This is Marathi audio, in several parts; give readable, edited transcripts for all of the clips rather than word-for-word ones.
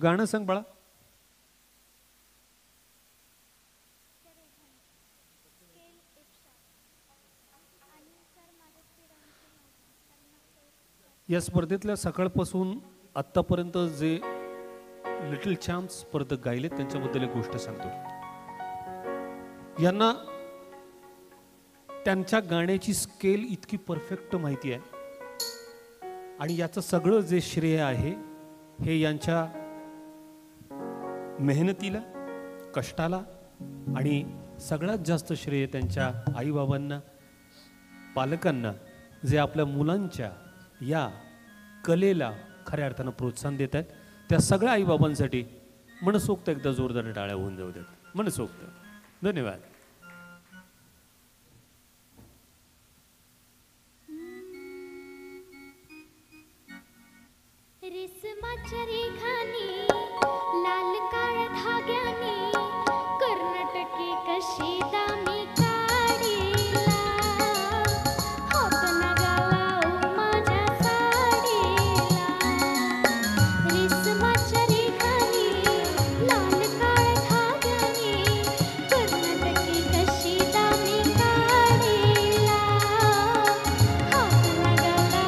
गाणं सांग बाळा. या स्पर्धेतल्या सकाळपासून आतापर्यंत जे लिटिल चॅम्प्स स्पर्धक गायले त्यांच्याबद्दल एक गोष्ट सांगतो. यांना त्यांच्या गाण्याची स्केल इतकी परफेक्ट माहिती आहे आणि याचं सगळं जे श्रेय आहे हे यांच्या मेहनतीला, कष्टाला आणि सगळ्यात जास्त श्रेय त्यांच्या आईबाबांना, पालकांना, जे आपल्या मुलांच्या या कलेला खऱ्या अर्थानं प्रोत्साहन देत आहेत. त्या सगळ्या आईबाबांसाठी मनसोक्त एकदा जोरदार टाळ्या होऊन जाऊ देत. मनसोक्त धन्यवाद. रेशमाच्या रेखानी लाल काळ्या धाग्यानी कर्नाटकी कशी दामी काढीला हात नगाला माझ्या साडीला. रेशमाच्या रेखानी लाल काळ्या धाग्यानी कर्नाटकी कशी दामी काढीला हात नगाला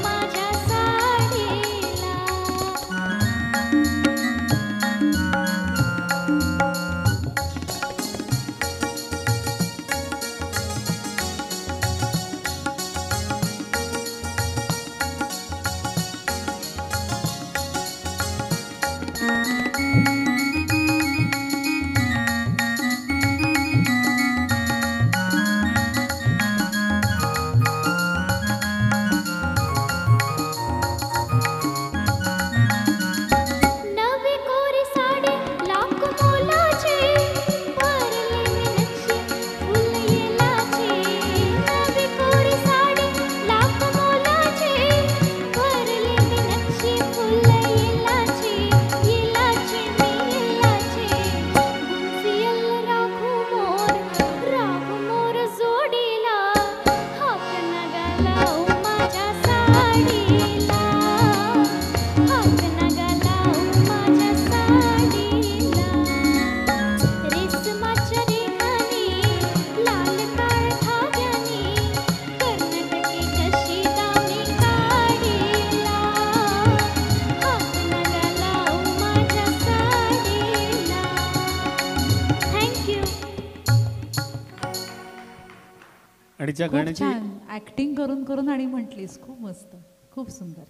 माझ्या साडीला. नवी कोरी साडी लाख मोलाची भरलेली नक्षी फुल येलाची. नवी कोरी साडी लाख मोलाची भरलेली नक्षी फुल येलाची. येलाची मी येलाची गुंफियल राखू मोर जोडीला हात नगाला माझ्या साडीला हात नगाला माझ्या साडीला. रेशमाच्या रेखानी लाल काळ्या धाग्यानी कर्नाटकी कशी दामी काढीला हात नगाला माझ्या साडीला. थँक्यू. आणि ज्या खूप गाण्याची छान ऍक्टिंग करून करून आणि म्हटलीस. खूप मस्त, खूप सुंदर.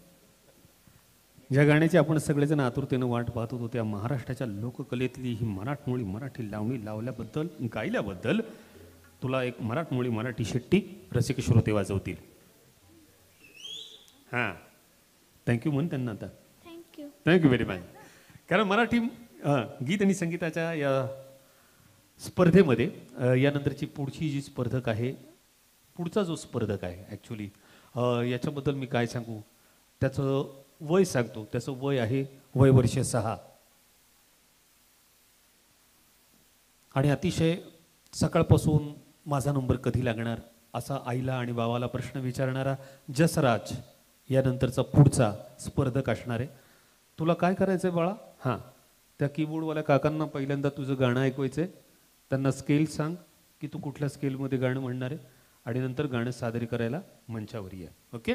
ज्या गाण्याची आपण सगळेजण आतुरतेनं वाट पाहत होतो त्या महाराष्ट्राच्या लोककलेतली ही मराठमोळी मराठी लावणी लावल्याबद्दल, गायल्याबद्दल तुला एक मराठमोळी मराठी शेट्टी रसिक श्रोते वाजवतील. हां, थँक्यू म्हण त्यांना आता. थँक्यू. Thank you very much. कारण मराठी गीत आणि संगीताच्या या स्पर्धेमध्ये यानंतरची पुढची जी स्पर्धक आहे, पुढचा जो स्पर्धक आहे ॲक्च्युली याच्याबद्दल मी काय सांगू, त्याचं वय सांगतो. त्याचं वय आहे वर्ष 6 आणि अतिशय सकाळपासून माझा नंबर कधी लागणार असा आईला आणि बाबाला प्रश्न विचारणारा जसराज यानंतरचा पुढचा स्पर्धक असणार आहे. तुला काय करायचं आहे बाळा? हां, त्या कीबोर्डवाल्या काकांना पहिल्यांदा तुझं गाणं ऐकवायचं आहे. त्यांना स्केल सांग की तू कुठल्या स्केलमध्ये गाणं म्हणणार आहे आणि नंतर गाणं सादर करायला मंचावर ये. ओके.